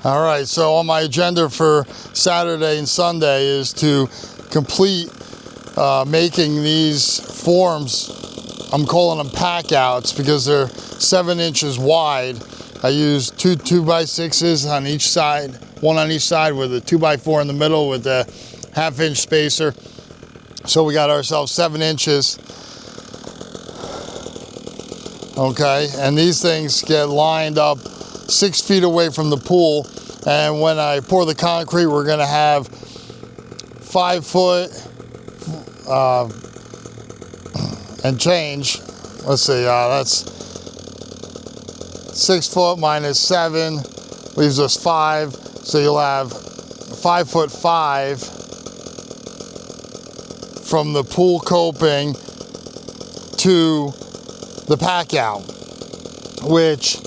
All right, so on my agenda for Saturday and Sunday is to complete making these forms. I'm calling them packouts because they're 7 inches wide. I use two 2x6s on each side, one on each side with a 2x4 in the middle with a 1/2 inch spacer. So we got ourselves 7 inches. Okay, and these things get lined up 6 feet away from the pool. And when I pour the concrete, we're gonna have 5 foot and change. Let's see, that's 6 foot minus 7 leaves us 5. So you'll have 5'5" from the pool coping to the pack out, which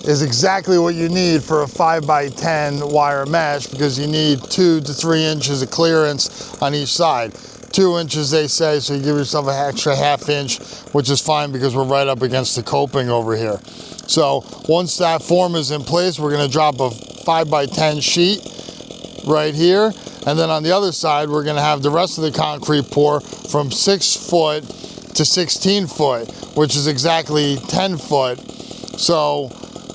is exactly what you need for a 5x10 wire mesh, because you need 2 to 3 inches of clearance on each side. 2 inches they say, so you give yourself an extra 1/2 inch, which is fine because we're right up against the coping over here. So once that form is in place, we're gonna drop a 5x10 sheet right here, and then on the other side we're gonna have the rest of the concrete pour from 6 foot to 16 foot, which is exactly 10 foot. So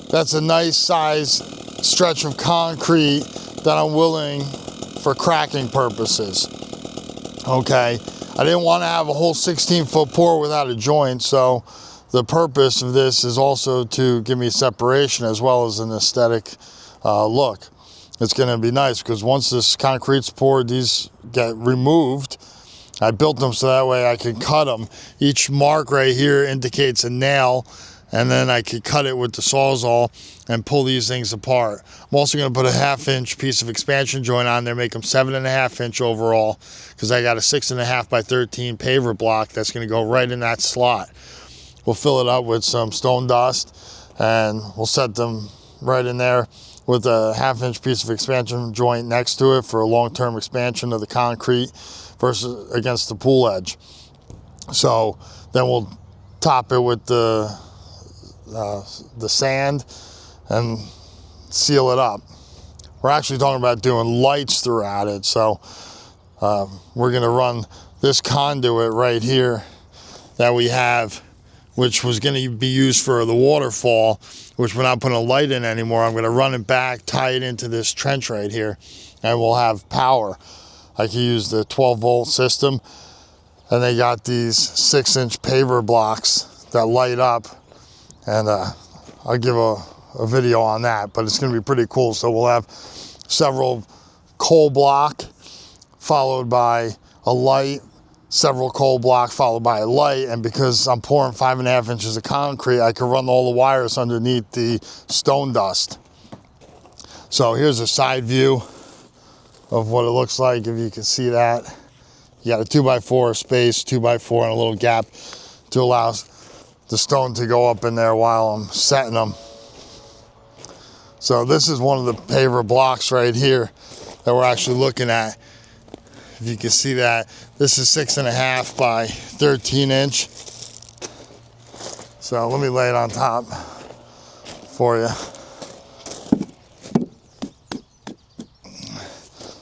that's a nice size stretch of concrete that I'm willing for cracking purposes. Okay, I didn't want to have a whole 16-foot pour without a joint, so the purpose of this is also to give me separation as well as an aesthetic look. It's going to be nice because once this concrete's poured, these get removed. I built them so that way I can cut them. Each mark right here indicates a nail, and then I could cut it with the Sawzall and pull these things apart. I'm also going to put a 1/2 inch piece of expansion joint on there, make them 7.5 inch overall, because I got a 6.5 by 13 paver block that's going to go right in that slot. We'll fill it up with some stone dust, and we'll set them right in there with a 1/2 inch piece of expansion joint next to it for a long-term expansion of the concrete versus against the pool edge. So then we'll top it with the sand and seal it up. We're actually talking about doing lights throughout it, so we're going to run this conduit right here that we have, which was going to be used for the waterfall, which we're not putting a light in anymore. I'm going to run it back, tie it into this trench right here, and we'll have power. I can use the 12-volt system, and they got these 6-inch paver blocks that light up, and I'll give a video on that, but it's going to be pretty cool. So we'll have several coal block followed by a light, several coal block followed by a light, and because I'm pouring 5.5 inches of concrete, I can run all the wires underneath the stone dust. So here's a side view of what it looks like, if you can see that. You got a 2x4 space, 2x4, and a little gap to allow the stone to go up in there while I'm setting them. So this is one of the paver blocks right here that we're actually looking at. If you can see that, this is 6.5 by 13 inch. So let me lay it on top for you.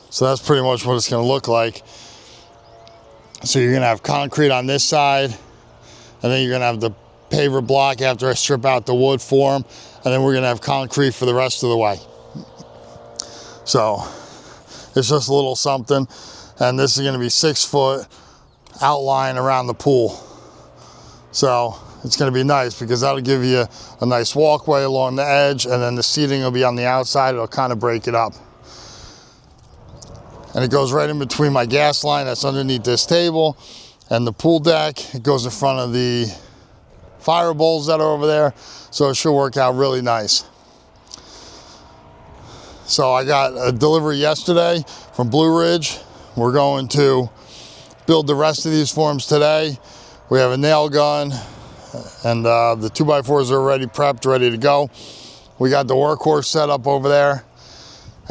So that's pretty much what it's going to look like. So you're going to have concrete on this side, and then you're going to have the paver block after I strip out the wood form, and then we're going to have concrete for the rest of the way. So it's just a little something, and this is going to be 6 foot outline around the pool. So it's going to be nice because that'll give you a nice walkway along the edge, and then the seating will be on the outside. It'll kind of break it up. And it goes right in between my gas line that's underneath this table and the pool deck. It goes in front of the fire bowls that are over there. So it should work out really nice. So I got a delivery yesterday from Blue Ridge. We're going to build the rest of these forms today. We have a nail gun, and the 2x4s are already prepped, ready to go. We got the workhorse set up over there.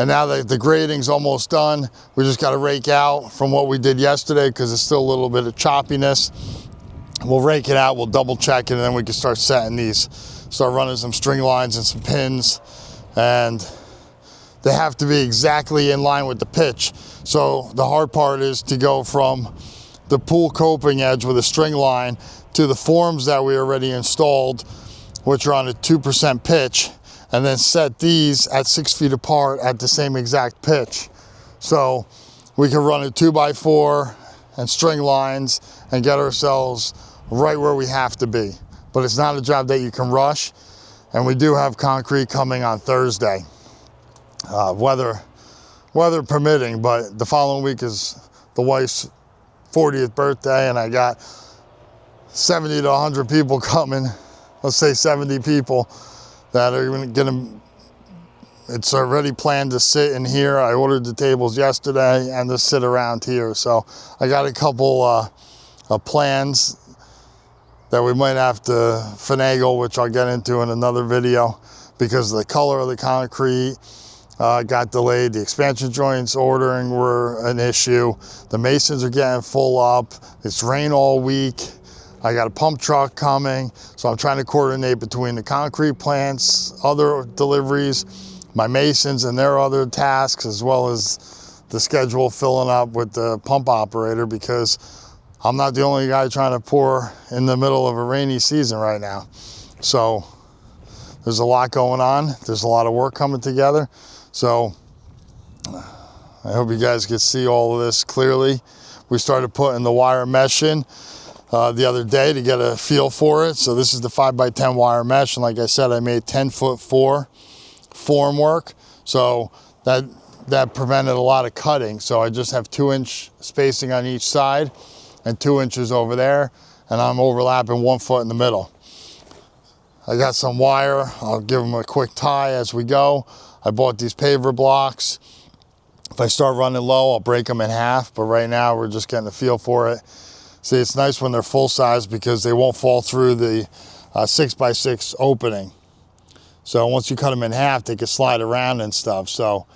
And now that the grading's almost done, we just got to rake out from what we did yesterday because there's still a little bit of choppiness. We'll rake it out, we'll double check it, and then we can start setting these. Start running some string lines and some pins and they have to be exactly in line with the pitch. So the hard part is to go from the pool coping edge with a string line to the forms that we already installed, which are on a 2% pitch, and then set these at 6 feet apart at the same exact pitch. So we can run a 2x4 and string lines and get ourselves right where we have to be. But it's not a job that you can rush, and we do have concrete coming on Thursday, weather permitting, but the following week is the wife's 40th birthday, and I got 70 to 100 people coming. Let's say 70 people that are gonna, it's already planned to sit in here. I ordered the tables yesterday and to sit around here. So I got a couple of plans that we might have to finagle, which I'll get into in another video, because the color of the concrete got delayed. The expansion joints ordering were an issue. The masons are getting full up. It's rain all week. I got a pump truck coming, so I'm trying to coordinate between the concrete plants, other deliveries, my masons and their other tasks, as well as the schedule filling up with the pump operator, because I'm not the only guy trying to pour in the middle of a rainy season right now. So there's a lot going on. There's a lot of work coming together. So I hope you guys can see all of this clearly. We started putting the wire mesh in the other day to get a feel for it. So this is the 5x10 wire mesh, and like I said, I made 10'4" formwork, so that prevented a lot of cutting. So I just have 2-inch spacing on each side and 2 inches over there, and I'm overlapping 1 foot in the middle. I got some wire. I'll give them a quick tie as we go. I bought these paver blocks. If I start running low, I'll break them in half, but right now we're just getting a feel for it. See, it's nice when they're full size because they won't fall through the 6x6 opening. So once you cut them in half, they can slide around and stuff. So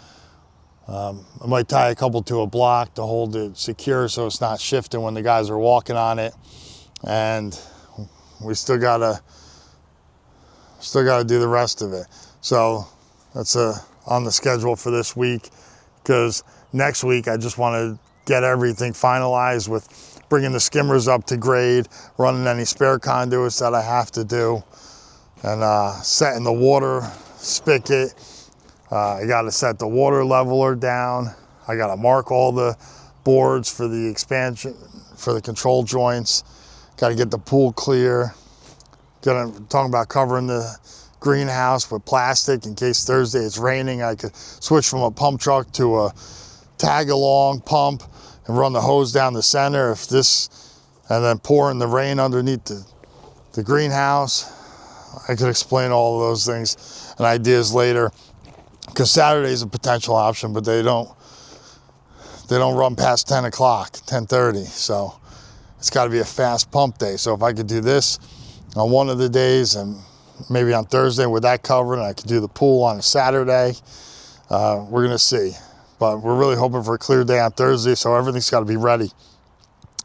I might tie a couple to a block to hold it secure so it's not shifting when the guys are walking on it. And we still gotta do the rest of it. So that's on the schedule for this week, because next week I just want to get everything finalized with bringing the skimmers up to grade, running any spare conduits that I have to do, and setting the water spigot. I got to set the water leveler down. I got to mark all the boards for the expansion, for the control joints. Got to get the pool clear. Talking about covering the greenhouse with plastic in case Thursday it's raining. I could switch from a pump truck to a tag-along pump and run the hose down the center and then pour in the rain underneath the greenhouse. I could explain all of those things and ideas later, because Saturday is a potential option, but they don't run past 10 o'clock, 10:30. So it's got to be a fast pump day. So if I could do this on one of the days and maybe on Thursday with that covered, and I could do the pool on a Saturday, we're gonna see. But we're really hoping for a clear day on Thursday, so everything's got to be ready.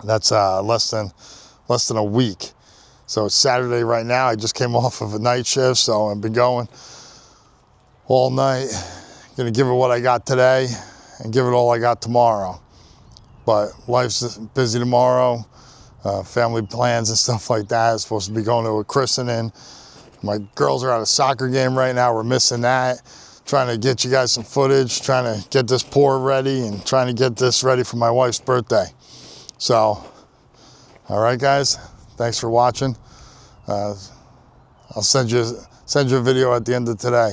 That's less than a week. So it's Saturday right now. I just came off of a night shift, so I've been going all night. Gonna give it what I got today and give it all I got tomorrow. But life's busy tomorrow, family plans and stuff like that. I'm supposed to be going to a christening. My girls are at a soccer game right now. We're missing that. Trying to get you guys some footage, trying to get this pour ready, and trying to get this ready for my wife's birthday. So, all right, guys, thanks for watching. I'll send you a video at the end of today.